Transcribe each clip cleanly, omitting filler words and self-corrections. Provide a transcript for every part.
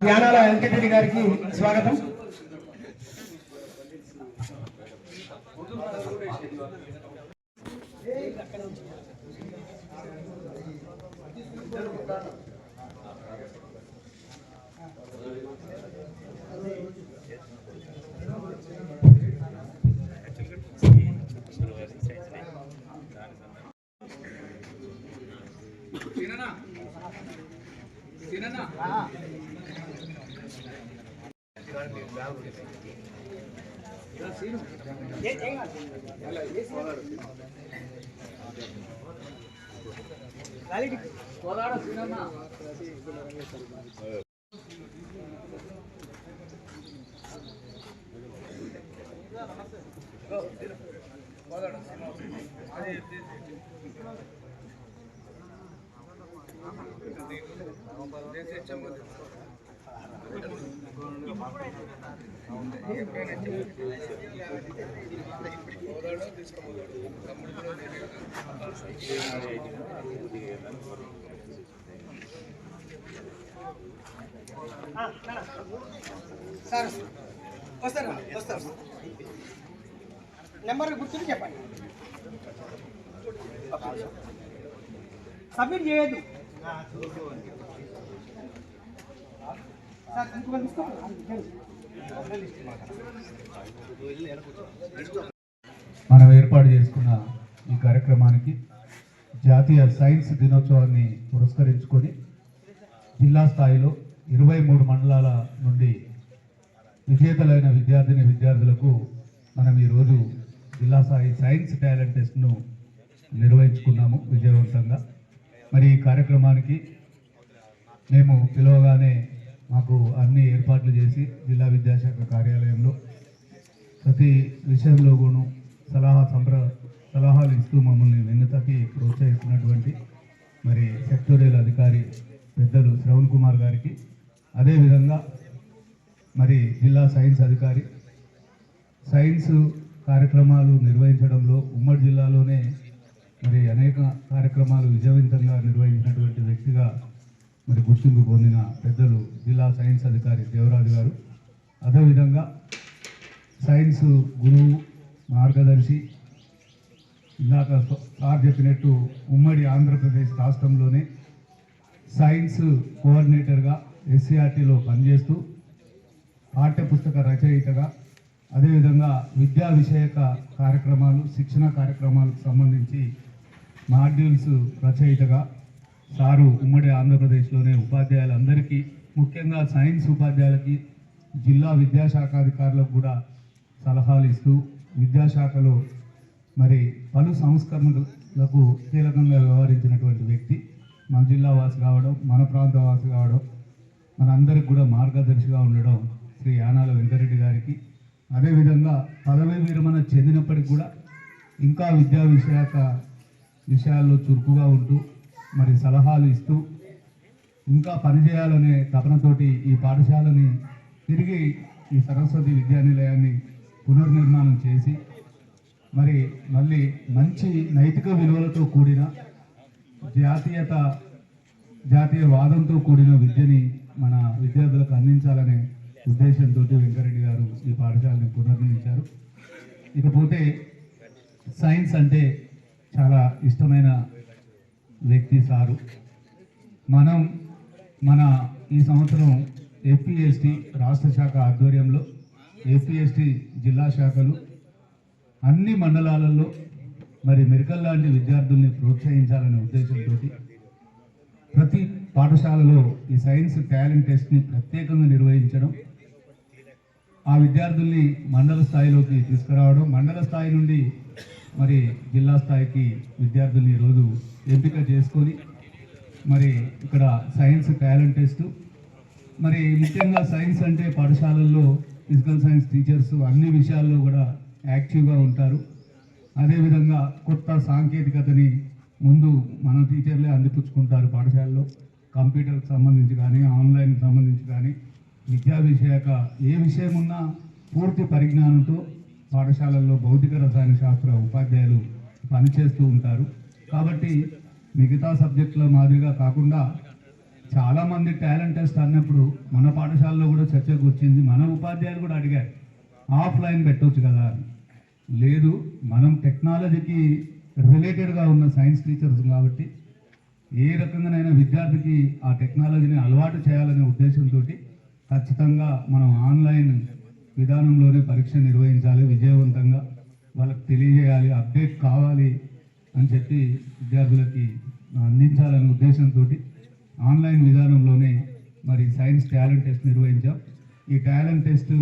యానాల వెంకటరెడ్డి గారికి స్వాగతం. సార్ వస్తారు నెంబర్ గుర్తు చెప్పండి. సబ్మిట్ చేయొద్దు సార్. మనం ఏర్పాటు చేసుకున్న ఈ కార్యక్రమానికి జాతీయ సైన్స్ దినోత్సవాన్ని పురస్కరించుకొని జిల్లా స్థాయిలో 23 మండలాల నుండి విజేతలైన విద్యార్థులకు మనం ఈరోజు జిల్లా స్థాయి సైన్స్ టాలెంట్ టెస్ట్ను నిర్వహించుకున్నాము విజయవంతంగా. మరి ఈ కార్యక్రమానికి మేము పిలవగానే మాకు అన్ని ఏర్పాట్లు చేసి జిల్లా విద్యాశాఖ కార్యాలయంలో ప్రతి విషయంలో కూడా సలహాలు ఇస్తూ మమ్మల్ని వెన్నుతట్టి ప్రోత్సహిస్తున్నటువంటి మరి సెక్టోరియల్ అధికారి పెద్దలు శ్రవణ్ కుమార్ గారికి, అదేవిధంగా మరి జిల్లా సైన్స్ అధికారి, సైన్స్ కార్యక్రమాలు నిర్వహించడంలో ఉమ్మడి జిల్లాలోనే మరి అనేక కార్యక్రమాలు విజయవంతంగా నిర్వహించినటువంటి వ్యక్తిగా మరి గుర్తింపు పొందిన పెద్దలు జిల్లా సైన్స్ అధికారి దేవరాజు గారు, అదేవిధంగా సైన్స్ గురువు మార్గదర్శి, ఇందాక సార్ చెప్పినట్టు ఉమ్మడి ఆంధ్రప్రదేశ్ రాష్ట్రంలోనే సైన్స్ కోఆర్డినేటర్గా ఎస్సీఆర్టీలో పనిచేస్తూ పాఠ్యపుస్తక రచయితగా, అదేవిధంగా విద్యా విషయక కార్యక్రమాలు, శిక్షణ కార్యక్రమాలకు సంబంధించి మాడ్యూల్స్ రచయితగా సారు ఉమ్మడి ఆంధ్రప్రదేశ్లోనే ఉపాధ్యాయులందరికీ, ముఖ్యంగా సైన్స్ ఉపాధ్యాయులకి, జిల్లా విద్యాశాఖాధికారులకు కూడా సలహాలు ఇస్తూ విద్యాశాఖలో మరి పలు సంస్కరణలకు కీలకంగా వ్యవహరించినటువంటి వ్యక్తి, మన జిల్లా వాసి కావడం, మన ప్రాంత వాసి కావడం, మనందరికి కూడా మార్గదర్శిగా ఉండడం శ్రీ యానాల వెంకటరెడ్డి గారికి, అదేవిధంగా పదవీ విరమణ చెందినప్పటికి కూడా ఇంకా విద్యా విషయాల్లో చురుకుగా ఉంటూ మరి సలహాలు ఇస్తూ ఇంకా పనిచేయాలనే తపనతోటి ఈ పాఠశాలని తిరిగి ఈ సరస్వతి విద్యానిలయాన్ని పునర్నిర్మాణం చేసి మళ్ళీ మంచి నైతిక విలువలతో కూడిన జాతీయవాదంతో కూడిన విద్యని మన విద్యార్థులకు అందించాలనే ఉద్దేశంతో వెంకరెడ్డి గారు ఈ పాఠశాలని పునర్నిర్మించారు. ఇకపోతే సైన్స్ అంటే చాలా ఇష్టమైన వ్యక్తి సారు. మన ఈ సంవత్సరం ఏపీఎస్టీ రాష్ట్ర శాఖ ఆధ్వర్యంలో ఏపీఎస్టీ జిల్లా శాఖలు అన్ని మండలాలలో మరి మెరికల్ లాంటి విద్యార్థుల్ని ప్రోత్సహించాలనే ఉద్దేశంతో ప్రతి పాఠశాలలో ఈ సైన్స్ టాలెంట్ టెస్ట్ని ప్రత్యేకంగా నిర్వహించడం, ఆ విద్యార్థుల్ని మండల స్థాయిలోకి తీసుకురావడం, మండల స్థాయి నుండి మరి జిల్లా స్థాయికి విద్యార్థుల్ని ఈరోజు ఎంపిక చేసుకొని మరి ఇక్కడ సైన్స్ టాలెంట్ టెస్ట్, మరి ముఖ్యంగా సైన్స్ అంటే పాఠశాలల్లో ఫిజికల్ సైన్స్ టీచర్స్ అన్ని విషయాల్లో కూడా యాక్టివ్గా ఉంటారు. అదేవిధంగా కొత్త సాంకేతికతని ముందు మన టీచర్లే అందిపుచ్చుకుంటారు పాఠశాలలో. కంప్యూటర్కి సంబంధించి కానీ, ఆన్లైన్కి సంబంధించి కానీ, విద్యా విషయక ఏ విషయం ఉన్నా పూర్తి పరిజ్ఞానంతో పాఠశాలల్లో భౌతిక రసాయన శాస్త్ర ఉపాధ్యాయులు పనిచేస్తూ ఉంటారు. కాబట్టి మిగతా సబ్జెక్టుల మాదిరిగా కాకుండా చాలామంది టాలెంట్ టెస్ట్ అన్నప్పుడు మన పాఠశాలలో కూడా చర్చకు వచ్చింది. మన ఉపాధ్యాయులు కూడా అడిగారు ఆఫ్లైన్ పెట్టవచ్చు కదా అని. లేదు, మనం టెక్నాలజీకి రిలేటెడ్గా ఉన్న సైన్స్ టీచర్స్ కాబట్టి ఏ రకంగానైనా విద్యార్థికి ఆ టెక్నాలజీని అలవాటు చేయాలనే ఉద్దేశంతో ఖచ్చితంగా మనం ఆన్లైన్ విధానంలోనే పరీక్ష నిర్వహించాలి, విజయవంతంగా వాళ్ళకి తెలియజేయాలి, అప్డేట్ కావాలి అని చెప్పి విద్యార్థులకి అందించాలనే ఉద్దేశంతో ఆన్లైన్ విధానంలోనే మరి సైన్స్ టాలెంట్ టెస్ట్ నిర్వహించాం. ఈ టాలెంట్ టెస్ట్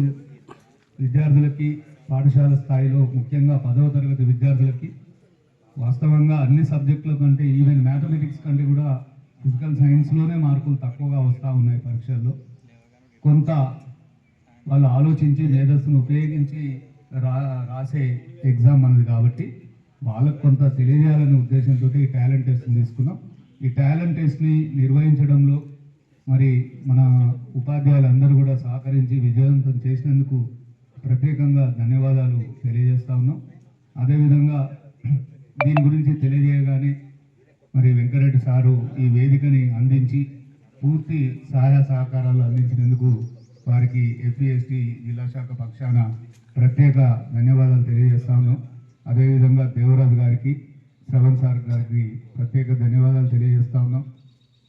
విద్యార్థులకి పాఠశాల స్థాయిలో ముఖ్యంగా 10వ తరగతి విద్యార్థులకి వాస్తవంగా అన్ని సబ్జెక్టుల కంటే ఈవెన్ మ్యాథమెటిక్స్ కంటే కూడా ఫిజికల్ సైన్స్లోనే మార్కులు తక్కువగా వస్తూ ఉన్నాయి పరీక్షల్లో. కొంత వాళ్ళు ఆలోచించి మేధస్సును ఉపయోగించి రాసే ఎగ్జామ్ అన్నది కాబట్టి వాళ్ళకు కొంత తెలియజేయాలనే ఉద్దేశంతో ఈ టాలెంట్ టెస్ట్ని తీసుకున్నాం. ఈ టాలెంట్ టెస్ట్ని నిర్వహించడంలో మరి మన ఉపాధ్యాయులందరూ కూడా సహకరించి విజయవంతం చేసినందుకు ప్రత్యేకంగా ధన్యవాదాలు తెలియజేస్తా ఉన్నాం. అదేవిధంగా దీని గురించి తెలియజేయగానే మరి వెంకరెడ్డి సారు ఈ వేదికని అందించి పూర్తి సహాయ సహకారాలు అందించినందుకు వారికి ఎస్సీ జిల్లా శాఖ పక్షాన ప్రత్యేక ధన్యవాదాలు తెలియజేస్తా ఉన్నాం. అదేవిధంగా దేవరాజు గారికి, శ్రవణ్ సార్ గారికి ప్రత్యేక ధన్యవాదాలు తెలియజేస్తా ఉన్నాం.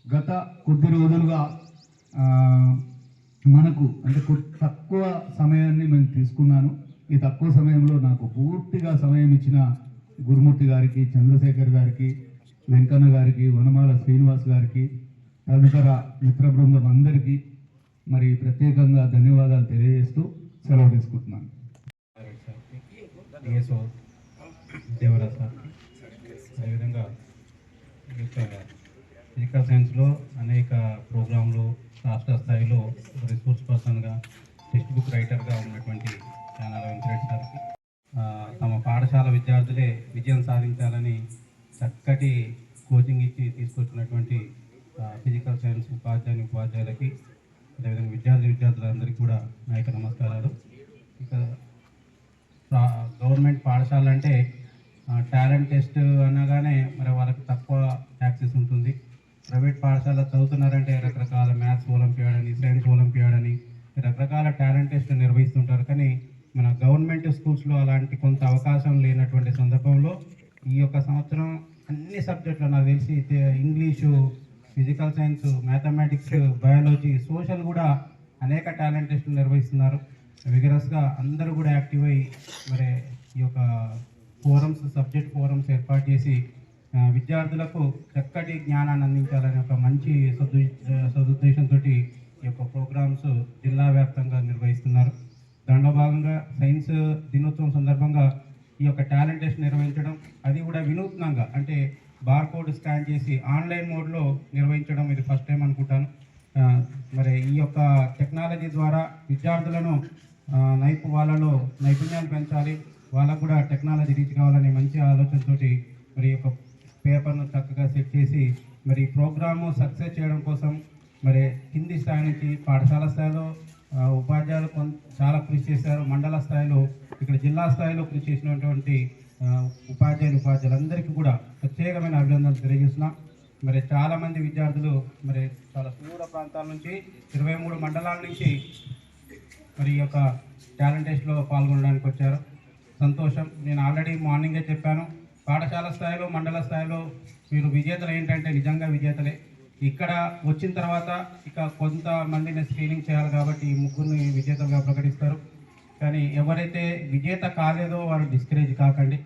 గత కొద్ది రోజులుగా మనకు అంటే తక్కువ సమయాన్ని మేము తీసుకున్నాను. ఈ తక్కువ సమయంలో నాకు పూర్తిగా సమయం ఇచ్చిన గురుమూర్తి గారికి, చంద్రశేఖర్ గారికి, వెంకన్న గారికి, వనమాల శ్రీనివాస్ గారికి, తదితర మిత్ర బృందం అందరికీ మరి ప్రత్యేకంగా ధన్యవాదాలు తెలియజేస్తూ సెలవు తీసుకుంటున్నాను. దేవరాజ్ సార్, అదేవిధంగా ఈ యొక్క ఫిజికల్ సైన్స్లో అనేక ప్రోగ్రాంలు రాష్ట్ర స్థాయిలో రిసోర్స్ పర్సన్గా, టెక్స్ట్ బుక్ రైటర్గా ఉన్నటువంటి యానాల వెంకరెడ్డి సార్కి, తమ పాఠశాల విద్యార్థులే విజయం సాధించాలని చక్కటి కోచింగ్ ఇచ్చి తీసుకొచ్చినటువంటి ఫిజికల్ సైన్స్ ఉపాధ్యాయులకి, అదేవిధంగా విద్యార్థులందరికీ కూడా నా యొక్క నమస్కారాలు. ఇక గవర్నమెంట్ పాఠశాల అంటే టాలెంట్ టెస్ట్ అనగానే మరి వాళ్ళకి తక్కువ యాక్సెస్ ఉంటుంది. ప్రైవేట్ పాఠశాల చదువుతున్నారంటే రకరకాల మ్యాథ్స్ ఒలింపియాడ్ అని, సైన్స్ ఒలింపియాడ్ అని రకరకాల టాలెంట్ టెస్ట్ నిర్వహిస్తుంటారు. కానీ మన గవర్నమెంట్ స్కూల్స్లో అలాంటి కొంత అవకాశం లేనటువంటి సందర్భంలో ఈ యొక్క సంవత్సరం అన్ని సబ్జెక్టులు నాకు తెలిసి English, physical science, mathematics, biology, social కూడా అనేక టాలెంట్ టెస్టులు నిర్వహిస్తున్నారు. విగరస్గా అందరూ కూడా యాక్టివ్ అయ్యి మరి ఈ యొక్క సబ్జెక్ట్ ఫోరమ్స్ ఏర్పాటు చేసి విద్యార్థులకు చక్కటి జ్ఞానాన్ని అందించాలనే ఒక మంచి సదుద్దేశంతో ఈ యొక్క ప్రోగ్రామ్స్ జిల్లా వ్యాప్తంగా నిర్వహిస్తున్నారు. దాంట్లో భాగంగా సైన్స్ దినోత్సవం సందర్భంగా ఈ యొక్క టాలెంట్ టెస్ట్ నిర్వహించడం, అది కూడా వినూత్నంగా అంటే బార్కోడ్ స్కాన్ చేసి ఆన్లైన్ మోడ్లో నిర్వహించడం ఇది ఫస్ట్ టైం అనుకుంటాను. మరి ఈ యొక్క టెక్నాలజీ ద్వారా విద్యార్థులను వాళ్ళలో నైపుణ్యాన్ని పెంచాలి, వాళ్ళకు కూడా టెక్నాలజీ రీచ్ కావాలనే మంచి ఆలోచనతోటి మరి యొక్క పేపర్ను చక్కగా సెట్ చేసి మరి ఈ ప్రోగ్రాము సక్సెస్ చేయడం కోసం మరి కింది స్థాయి నుంచి పాఠశాల స్థాయిలో ఉపాధ్యాయులు చాలా కృషి చేశారు. మండల స్థాయిలో, ఇక్కడ జిల్లా స్థాయిలో కృషి చేసినటువంటి ఉపాధ్యాయులందరికీ కూడా ప్రత్యేకమైన అభినందనలు తెలియజేస్తున్నాం. మరి చాలామంది విద్యార్థులు మరి చాలా సుదూర ప్రాంతాల నుంచి 23 మండలాల నుంచి మరి ఈ యొక్క టాలెంట్ టెస్ట్లో పాల్గొనడానికి వచ్చారు. సంతోషం. నేను ఆల్రెడీ మార్నింగే చెప్పాను, పాఠశాల స్థాయిలో, మండల స్థాయిలో మీరు విజేతలు ఏంటంటే నిజంగా విజేతలే. ఇక్కడ వచ్చిన తర్వాత ఇక కొంతమందిని స్క్రీనింగ్ చేయాలి కాబట్టి ఈ ముగ్గురిని విజేతలుగా ప్రకటిస్తారు. కానీ ఎవరైతే విజేత కాలేదో వారు డిస్కరేజ్ కాకండి,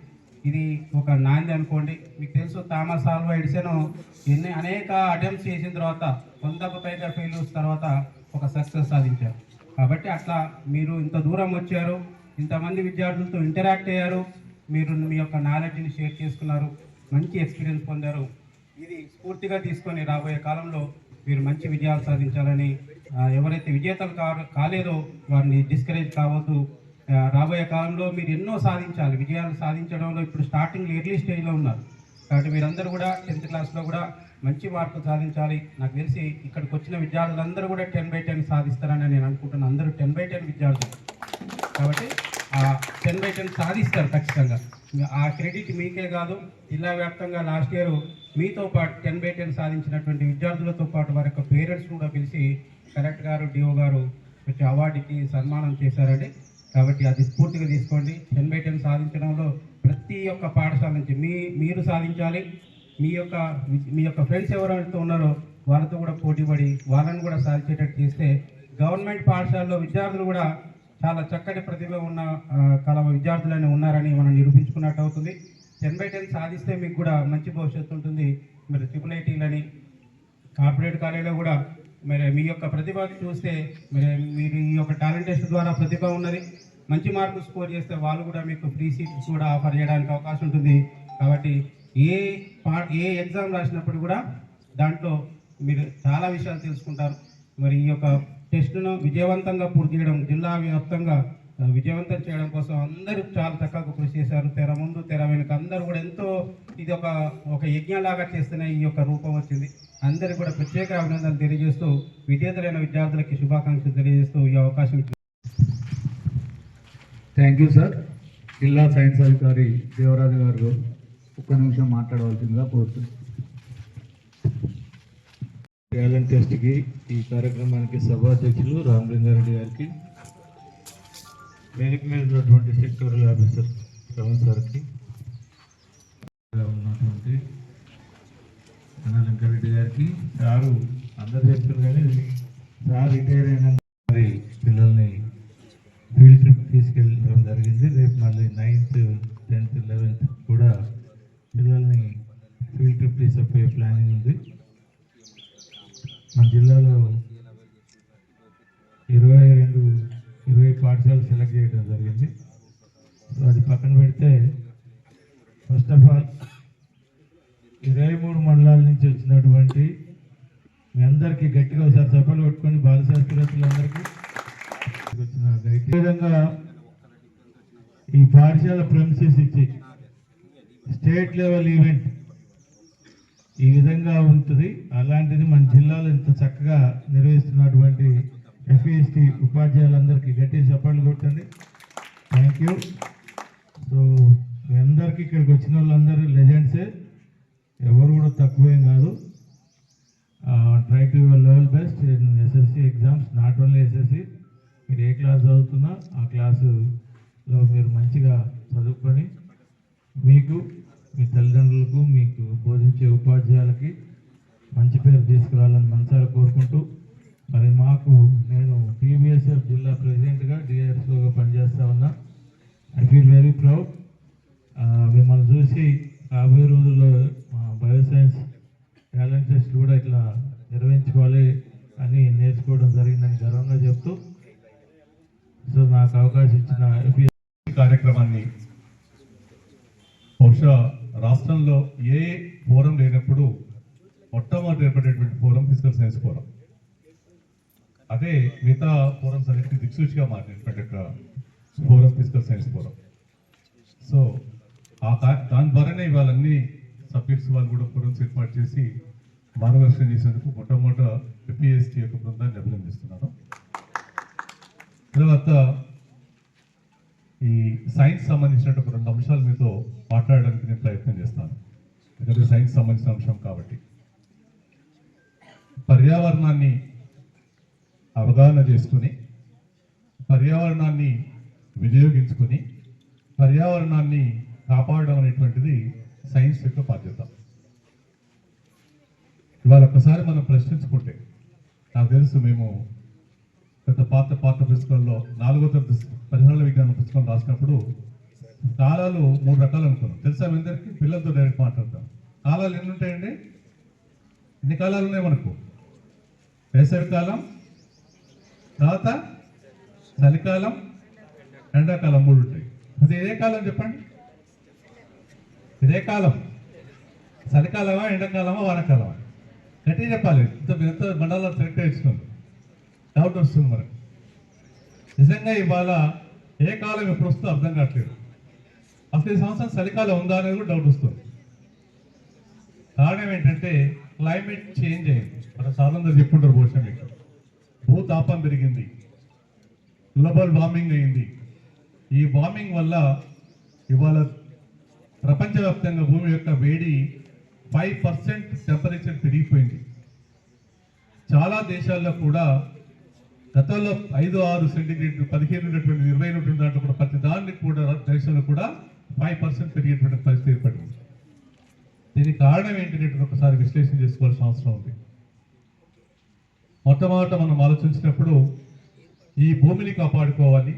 ఇది ఒక నాంది అనుకోండి. మీకు తెలుసు థామస్ ఆల్వా ఎడిసన్ అనేక అటెంప్ట్స్ చేసిన తర్వాత 100కు పైగా ఫెయిల్యూర్స్ తర్వాత ఒక సక్సెస్ సాధించారు. కాబట్టి అట్లా మీరు ఇంత దూరం వచ్చారు, ఇంతమంది విద్యార్థులతో ఇంటరాక్ట్ అయ్యారు, మీరు మీ యొక్క నాలెడ్జ్ని షేర్ చేసుకున్నారు, మంచి ఎక్స్పీరియన్స్ పొందారు. ఇది స్ఫూర్తిగా తీసుకొని రాబోయే కాలంలో మీరు మంచి విజయాలు సాధించాలని, ఎవరైతే విజేతలు కాలేదో వారిని డిస్కరేజ్ కావద్దు. రాబోయే కాలంలో మీరు ఎన్నో సాధించాలి. విజయాలు సాధించడంలో ఇప్పుడు స్టార్టింగ్ ఎర్లీ స్టేజ్లో ఉన్నారు కాబట్టి మీరందరూ కూడా 10th క్లాస్లో కూడా మంచి మార్కులు సాధించాలి. నాకు తెలిసి ఇక్కడికి వచ్చిన విద్యార్థులందరూ కూడా 10/10 సాధిస్తారని నేను అనుకుంటున్నాను. అందరూ 10/10 విద్యార్థులు కాబట్టి ఆ 10/10 సాధిస్తారు ఖచ్చితంగా. ఆ క్రెడిట్ మీకే కాదు, జిల్లా వ్యాప్తంగా లాస్ట్ ఇయర్ మీతో పాటు 10/10 సాధించినటువంటి విద్యార్థులతో పాటు వారి యొక్క పేరెంట్స్ కూడా పిలిచి కలెక్టర్ గారు, డిఓ గారు వచ్చి అవార్డుకి సన్మానం చేశారండి. కాబట్టి అది స్ఫూర్తిగా తీసుకోండి. 10/10 సాధించడంలో ప్రతి ఒక్క పాఠశాల నుంచి మీరు సాధించాలి. మీ యొక్క ఫ్రెండ్స్ ఎవరైతే ఉన్నారో వాళ్ళతో కూడా పోటీపడి వాళ్ళని కూడా సాధించేటట్టు చేస్తే గవర్నమెంట్ పాఠశాలలో విద్యార్థులు కూడా చాలా చక్కటి ప్రతిభ ఉన్న విద్యార్థులని ఉన్నారని మనం నిరూపించుకున్నట్టు అవుతుంది. 10/10 సాధిస్తే మీకు కూడా మంచి భవిష్యత్తు ఉంటుంది. మరి ట్రిపుల్ ఐటీలని కార్పొరేట్ కాలేజీలో కూడా మరి మీ యొక్క ప్రతిభ చూస్తే మరి మీరు ఈ యొక్క టాలెంట్ టెస్ట్ ద్వారా ప్రతిభ ఉన్నది. మంచి మార్కులు స్కోర్ చేస్తే వాళ్ళు కూడా మీకు ఫ్రీ సీట్స్ కూడా ఆఫర్ చేయడానికి అవకాశం ఉంటుంది. కాబట్టి ఏ ఎగ్జామ్ రాసినప్పుడు కూడా దాంట్లో మీరు చాలా విషయాలు తెలుసుకుంటారు. మరి ఈ యొక్క టెస్టును విజయవంతంగా పూర్తి చేయడం, జిల్లా వ్యాప్తంగా విజయవంతం చేయడం కోసం అందరూ చాలా చక్కగా కృషి చేశారు. తెర ముందు తెర వెనుక అందరూ కూడా ఎంతో ఇది ఒక యజ్ఞంలాగా చేస్తేనే ఈ యొక్క రూపం వచ్చింది. అందరికీ కూడా ప్రత్యేక అభినందనలు తెలియజేస్తూ విజేతలైన విద్యార్థులకి శుభాకాంక్షలు తెలియజేస్తూ ఈ అవకాశం. Thank you sir. జిల్లా సైన్స్ అధికారి దేవరాజు గారు ఒక్క నిమిషం మాట్లాడవలసిందిగా కోరుతున్నాను. టాలెంట్ టెస్ట్కి ఈ కార్యక్రమానికి సభాధ్యక్షులు రామలింగారెడ్డి గారికి, వేదిక మీద ఉన్నటువంటి సెక్టోరల్ ఆఫీసర్ శ్రవణ్ సార్కి, ఉన్నటువంటి లింగారెడ్డి గారికి, సారు అందరు చెప్తారు కానీ సార్ రిటైర్ అయిన మరి పిల్లల్ని ఫీల్డ్ ట్రిప్ తీసుకెళ్ళడం జరిగింది. రేపు మళ్ళీ 9th, 10th, 11th కూడా పిల్లల్ని ఫీల్డ్ ట్రిప్ తీసుకుపోయే ప్లానింగ్ ఉంది. మన జిల్లాలో 20 పాఠశాలలు సెలెక్ట్ చేయడం జరిగింది. సో అది పక్కన పెడితే ఫస్ట్ ఆఫ్ ఆల్ 23 మండలాల నుంచి వచ్చినటువంటి మీ అందరికీ గట్టిగా ఒకసారి చప్పలు కొట్టుకొని బాలశాస్త్రవేత్తలందరికీ వచ్చిన ఈ విధంగా ఈ పాఠశాల ప్రెమిసెస్ ఇచ్చి స్టేట్ లెవెల్ ఈవెంట్ ఈ విధంగా ఉంటుంది. అలాంటిది మన జిల్లాలో ఇంత చక్కగా నిర్వహిస్తున్నటువంటి ఎఫ్ఈఎస్టీ ఉపాధ్యాయులందరికీ గట్టి చప్పట్లు కొట్టండి. Thank you. సో మీ అందరికీ ఇక్కడికి వచ్చిన వాళ్ళందరూ లెజెండ్సే, ఎవరు కూడా తక్కువేం కాదు. Try to your level best in SSC exams, not only SSC. మీరు ఏ క్లాస్ చదువుతున్నా ఆ క్లాసులో మీరు మంచిగా చదువుకొని మీకు, మీ తల్లిదండ్రులకు, మీకు బోధించే ఉపాధ్యాయులకి మంచి పేరు తీసుకురావాలని మనసారా కోరుకుంటూ, మరి నేను టీబీఎస్ఎఫ్ జిల్లా ప్రెసిడెంట్గా డిఆర్ఎస్ఓగా పనిచేస్తా ఉన్నా. I feel very proud. మిమ్మల్ని చూసి రాబోయే రోజుల్లో బయోసైన్స్ టాలెంట్ టెస్ట్ కూడా ఇట్లా నిర్వహించుకోవాలి అని నేర్చుకోవడం జరిగిందని గర్వంగా చెప్తూ, సో నాకు అవకాశం ఇచ్చిన కార్యక్రమాన్ని బహుశా రాష్ట్రంలో ఏ ఫోరం లేనప్పుడు మొట్టమొదటి ఏర్పడేటువంటి ఫోరం ఫిజికల్ సైన్స్ ఫోరం. అదే మిగతా ఫోరమ్స్ అన్నింటినీ దిక్సూచిగా మారినటువంటి forum physical science forum. So దాని ద్వారానే ఇవాళ అన్ని సబ్జెక్ట్స్ వాళ్ళు కూడా ఫోరమ్స్ ఏర్పాటు చేసి మార్గదర్శనం చేసేందుకు మొట్టమొదట ఎఫ్ఈఎస్టీ యొక్క బృందాన్ని అభినందిస్తున్నాను. తర్వాత ఈ సైన్స్ సంబంధించినటువంటి 2 అంశాలు మీతో మాట్లాడడానికి నేను ప్రయత్నం చేస్తాను. ఎందుకంటే సైన్స్ సంబంధించిన అంశం కాబట్టి పర్యావరణాన్ని అవగాహన చేసుకుని, పర్యావరణాన్ని వినియోగించుకొని, పర్యావరణాన్ని కాపాడడం అనేటువంటిది సైన్స్ యొక్క బాధ్యత. ఇవాళ ఒక్కసారి మనం ప్రశ్నించుకుంటే, నాకు తెలుసు మేము గత పాత పుస్తకంలో 4వ తరగతి పరిసరాల విజ్ఞాన పుస్తకం రాసినప్పుడు కాలాలు 3 రకాలు అనుకున్నాం. తెలుసా మీ అందరికీ? పిల్లలతో డైరెక్ట్ మాట్లాడతాం. కాలాలు ఎన్ని ఉంటాయండి? ఎన్ని కాలాలు ఉన్నాయి మనకు? వేసవికాలం, తర్వాత చలికాలం, ఎండాకాలం 3 ఉంటాయి. అది ఇదే కాలం చెప్పండి. ఇదే కాలం చలికాలమా, ఎండాకాలమా, వానాకాలమా? గట్టిగా చెప్పాలి. ఇంత మండలాలు సెలెక్ట్ చేస్తున్నారు. డౌట్ వస్తుంది మనకు. నిజంగా ఇవాళ ఏ కాలం ఎప్పుడు వస్తుందో అర్థం కావట్లేదు. అసలు ఈ సంవత్సరం చలికాలం ఉందా అనేది కూడా డౌట్ వస్తుంది. కారణం ఏంటంటే క్లైమేట్ చేంజ్ అయింది. మన సాధారణంగా చెప్పుకుంటారు బహుశా మీకు, భూతాపం పెరిగింది, గ్లోబల్ వార్మింగ్ అయింది. ఈ వార్మింగ్ వల్ల ఇవాళ ప్రపంచవ్యాప్తంగా భూమి యొక్క వేడి 5% టెంపరేచర్ పెరిగిపోయింది. చాలా దేశాల్లో కూడా గతంలో 5-6 సెంటిగ్రేడ్ 15 ఉన్నటువంటి 20 ఉన్నటువంటి దాంట్లో కూడా ప్రతి దాన్ని కూడా దేశంలో కూడా 5% పెరిగేటువంటి పరిస్థితి ఏర్పడింది. దీనికి కారణం ఏంటనేటువంటి ఒకసారి విశ్లేషణ చేసుకోవాల్సిన అవసరం ఉంది. మొట్టమొదట మనం ఆలోచించినప్పుడు ఈ భూమిని కాపాడుకోవాలి,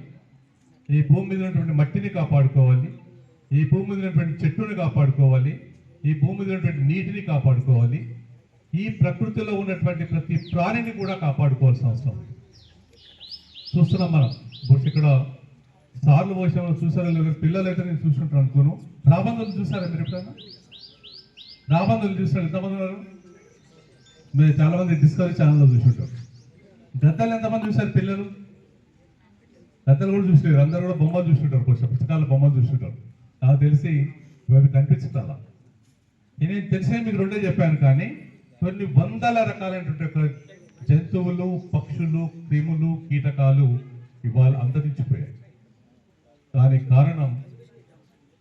ఈ భూమి మీద ఉన్నటువంటి మట్టిని కాపాడుకోవాలి, ఈ భూమి మీద ఉన్నటువంటి చెట్టుని కాపాడుకోవాలి, ఈ భూమి మీద ఉన్నటువంటి నీటిని కాపాడుకోవాలి, ఈ ప్రకృతిలో ఉన్నటువంటి ప్రతి ప్రాణిని కూడా కాపాడుకోవాల్సిన అవసరం ఉంది. చూస్తున్నాం మనం బుర్స్ ఇక్కడ సార్లు పోసామో చూసారో లేదు, పిల్లలు అయితే నేను చూసుకుంటాను అనుకోను. రాబందులు చూసారా మీరు ఎప్పుడైనా? రాబందులు చూసారు ఎంతమంది ఉన్నారు? మీరు చాలా మంది డిస్కవరీ ఛానల్లో చూసుకుంటారు. గద్దలు ఎంతమంది చూసారు పిల్లలు? గద్దలు కూడా చూసారు, అందరూ కూడా బొమ్మలు చూసుకుంటారు, కొంచెం పుస్తకాల బొమ్మలు చూసుకుంటారు. నాకు తెలిసి అవి కనిపించుతారా? నేను తెలిసిన మీకు రెండే చెప్పాను, కానీ కొన్ని వందల రకాలైనటువంటి జంతువులు, పక్షులు, క్రిములు, కీటకాలు ఇవాళ అంతరించిపోయాయి. దానికి కారణం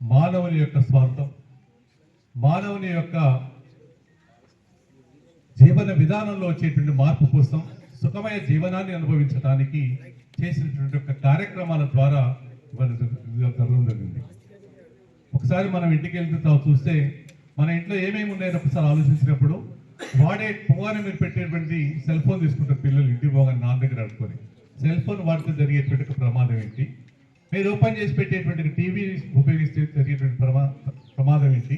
మానవుని యొక్క స్వార్థం, మానవుని యొక్క జీవన విధానంలో వచ్చేటువంటి మార్పు కోసం, సుఖమయ జీవనాన్ని అనుభవించడానికి చేసినటువంటి యొక్క కార్యక్రమాల ద్వారా ఇవాళ జరగడం జరిగింది. ఒకసారి మనం ఇంటికి వెళ్తూ చూస్తే మన ఇంట్లో ఏమేమి ఉన్నాయో ఒకసారి ఆలోచించినప్పుడు వాడే పోగానే మీరు పెట్టేటువంటి సెల్ ఫోన్ తీసుకుంటారు పిల్లలు, ఇంటికి పోగానే నాన్న దగ్గర అనుకొని. సెల్ ఫోన్ వాడితే జరిగేటువంటి ప్రమాదం ఏంటి? మీరు ఓపెన్ చేసి పెట్టేటువంటి టీవీ ఉపయోగిస్తే జరిగేటువంటి ప్రమాదం ఏంటి?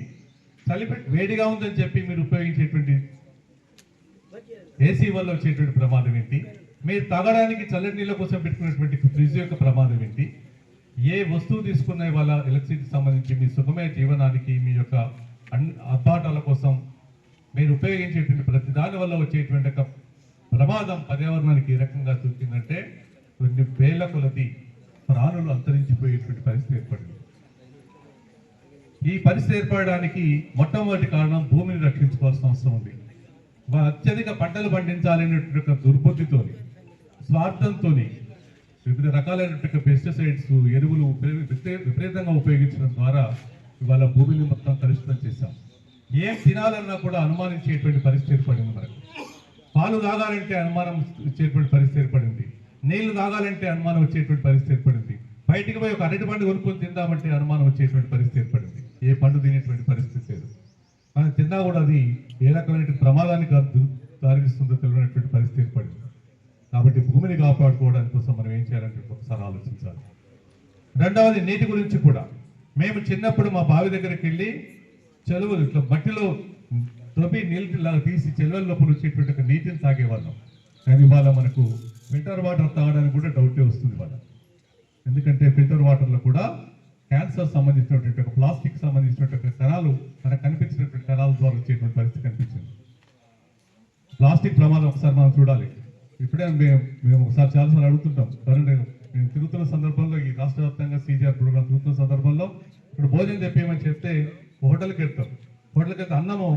వేడిగా ఉందని చెప్పి మీరు ఉపయోగించేటువంటి ఏసీ వల్ల వచ్చేటువంటి ప్రమాదం ఏంటి? మీరు తాగడానికి చల్లటి నీళ్ళ కోసం పెట్టుకున్నటువంటి ఫ్రిడ్జ్ యొక్క ప్రమాదం ఏంటి? ఏ వస్తువు తీసుకున్న వాళ్ళ ఎలక్ట్రిసిటీ సంబంధించి మీ సుఖమైన జీవనానికి, మీ యొక్క అబ్బాటాల కోసం మీరు ఉపయోగించేటువంటి ప్రతి దాని వల్ల వచ్చేటువంటి ఒక ప్రమాదం పర్యావరణానికి ఏ రకంగా చూపిందంటే కొన్ని వేల కొలది ప్రాణులు అంతరించిపోయేటువంటి పరిస్థితి ఏర్పడింది. ఈ పరిస్థితి ఏర్పడడానికి మొట్టమొదటి కారణం భూమిని రక్షించుకోవాల్సిన అవసరం ఉంది. అత్యధిక పంటలు పండించాలనేటువంటి ఒక దుర్బుద్ధితోని, స్వార్థంతోని వివిధ రకాలైనటువంటి పెస్టిసైడ్స్, ఎరువులు విపరీతంగా ఉపయోగించడం ద్వారా ఇవాళ భూమిని మొత్తం కలుషితం చేశాం. ఏం తినాలన్నా కూడా అనుమానించేటువంటి పరిస్థితి ఏర్పడింది. మనకు పాలు తాగాలంటే అనుమానం వచ్చేటువంటి పరిస్థితి ఏర్పడింది, నీళ్లు తాగాలంటే అనుమానం వచ్చేటువంటి పరిస్థితి ఏర్పడింది, బయటికి పోయి ఒక అరటి పండు కొనుక్కొని తిందామంటే అనుమానం వచ్చేటువంటి పరిస్థితి ఏర్పడింది. ఏ పండు తినేటువంటి పరిస్థితి లేదు. మనం తిన్నా కూడా అది ఏ రకమైన ప్రమాదానికి దారిస్తుందో తెలియనటువంటి పరిస్థితి ఏర్పడింది. కాబట్టి భూమిని కాపాడుకోవడానికి కోసం మనం ఏం చేయాలంటే ఒకసారి ఆలోచించాలి. రెండవది నీటి గురించి కూడా. మేము చిన్నప్పుడు మా బావి దగ్గరికి వెళ్ళి చెరువులు ఇట్లా మట్టిలో తవ్వి నీళ్ళ తీసి చెరువుల లోపల వచ్చేటువంటి ఒక నీటిని తాగేవాళ్ళం. కానీ ఇవాళ మనకు ఫిల్టర్ వాటర్ తాగడానికి కూడా డౌటే వస్తుంది ఇవాళ. ఎందుకంటే ఫిల్టర్ వాటర్లో కూడా క్యాన్సర్ సంబంధించినటువంటి ఒక ప్లాస్టిక్ సంబంధించినటువంటి కణాలు మనకు కనిపించినటువంటి కణాల ద్వారా వచ్చేటువంటి పరిస్థితి కనిపించింది. ప్లాస్టిక్ ప్రమాదం ఒకసారి మనం చూడాలి. ఇప్పుడే మేము ఒకసారి చాలాసార్లు అడుగుతుంటాం. మేము తిరుగుతున్న సందర్భంలో, ఈ రాష్ట్ర వ్యాప్తంగా CGR ప్రోగ్రాం తిరుగుతున్న సందర్భంలో ఇప్పుడు భోజనం చెప్పేయమని చెప్తే హోటల్కి వెళ్తాం. హోటల్కి వెళ్తే అన్నము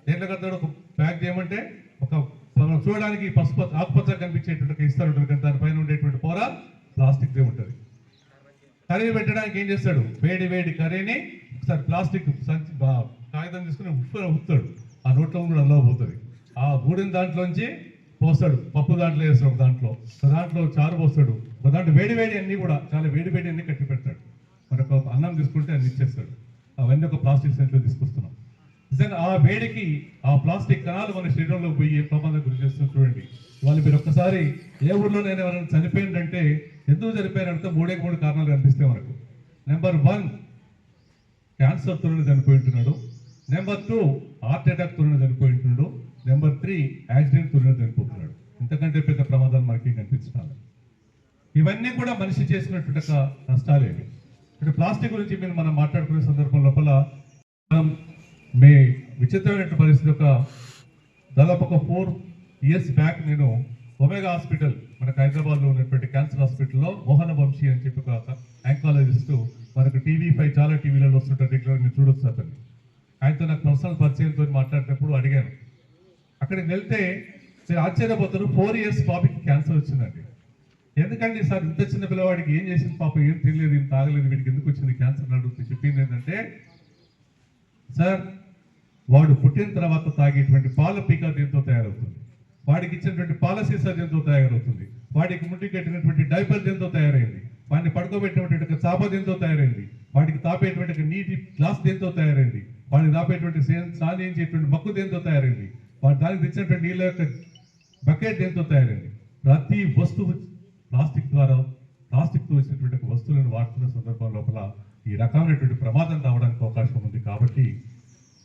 దేంట్లో కడతాడు, ఒక ప్యాక్ చేయమంటే ఒక చూడడానికి పసుపు ఆకుపచ్చ కనిపించేటువంటి ఇస్తారు, దానిపైన ఉండేటువంటి పొర ప్లాస్టిక్దే ఉంటుంది. కర్రీ పెట్టడానికి ఏం చేస్తాడు, వేడి వేడి కర్రీని ఒకసారి ప్లాస్టిక్ సంచి కాగితం తీసుకుని ఉప్పుతాడు, ఆ నోట్లో కూడా అలా పోతుంది. ఆ ఊడిన దాంట్లోంచి పోస్తాడు, పప్పు దాంట్లో వేస్తాడు, దాంట్లో చారు పోస్తాడు, దాంట్లో వేడి వేడి అన్ని కూడా చాలా వేడి వేడి అన్ని కట్టి పెడతాడు. మనకు అన్నం తీసుకుంటే అన్ని ఇచ్చేస్తాడు. అవన్నీ ఒక ప్లాస్టిక్ సెంట్లో తీసుకొస్తున్నాం. నిజంగా ఆ వేడికి ఆ ప్లాస్టిక్ కణాలు మన శరీరంలో పోయి ఏ ప్రమాదం గురి చేస్తుంది చూడండి. వాళ్ళు మీరు ఒక్కసారి ఏ ఊర్లోనైనా ఎవరైనా చనిపోయిందంటే ఎందుకు చనిపోయారంటే 3 కారణాలు కనిపిస్తాయి మనకు. నెంబర్ 1 క్యాన్సర్తోనే చనిపోయి ఉంటున్నాడు, నెంబర్ 2 హార్ట్ అటాక్తోనే చనిపోయి ఉంటున్నాడు, నెంబర్ 3 యాక్సిడెంట్తోనే చనిపోతున్నాడు. ఇంతకంటే పెద్ద ప్రమాదాలు మనకి కనిపించాలి. ఇవన్నీ కూడా మనిషి చేసినటువంటి నష్టాలేవి. ఇప్పుడు ప్లాస్టిక్ గురించి మనం మాట్లాడుకునే సందర్భం లోపల మీ విచిత్రమైన పరిస్థితి దాదాపు ఒక 4 years బ్యాక్ నేను ఒమేగా హాస్పిటల్ మనకు హైదరాబాద్లో ఉన్నటువంటి క్యాన్సర్ హాస్పిటల్లో మోహన వంశీ అని చెప్పి ఒక ఆంకాలజిస్టు మనకు TV5 చాలా టీవీలలో వస్తుంటారు, రెగ్యులర్ మీరు చూడొచ్చు అతన్ని. ఆయనతో నాకు పర్సనల్ పరిచయంతో మాట్లాడినప్పుడు అడిగాను. అక్కడికి వెళ్తే మీరు ఆశ్చర్యపోతారు, 4 years బాబుకి క్యాన్సర్ వచ్చిందండి. ఎందుకండి సార్ ఇంత చిన్న పిల్లవాడికి ఏం చేసింది, పాపం ఏం తినలేదు, ఏం తాగలేదు, వీడికి ఎందుకు వచ్చింది క్యాన్సర్ అడుగుతుంది. చెప్పింది ఏంటంటే, సార్ వాడు పుట్టిన తర్వాత తాగేటువంటి పాల పీక దేంతో తయారవుతుంది, వాడికి ఇచ్చినటువంటి పాల సీసా దేంతో తయారవుతుంది, వాడికి ముట్టి కట్టినటువంటి డైపర్ దేంతో తయారైంది, వాడిని పడుకోబెట్టినటువంటి చాప దేంతో తయారైంది, వాడికి తాపేటువంటి నీటి గ్లాస్ దేంతో తయారైంది, వాడికి తాపేటువంటి సాధించేటువంటి మక్కు దేంతో తయారైంది, వాడి దానికి తెచ్చినటువంటి నీళ్ళ యొక్క బకెట్ దేంతో తయారైంది. ప్రతి వస్తువు ప్లాస్టిక్తో వచ్చినటువంటి వస్తువులను వాడుతున్న సందర్భం లోపల ఈ రకమైనటువంటి ప్రమాదం రావడానికి అవకాశం ఉంది. కాబట్టి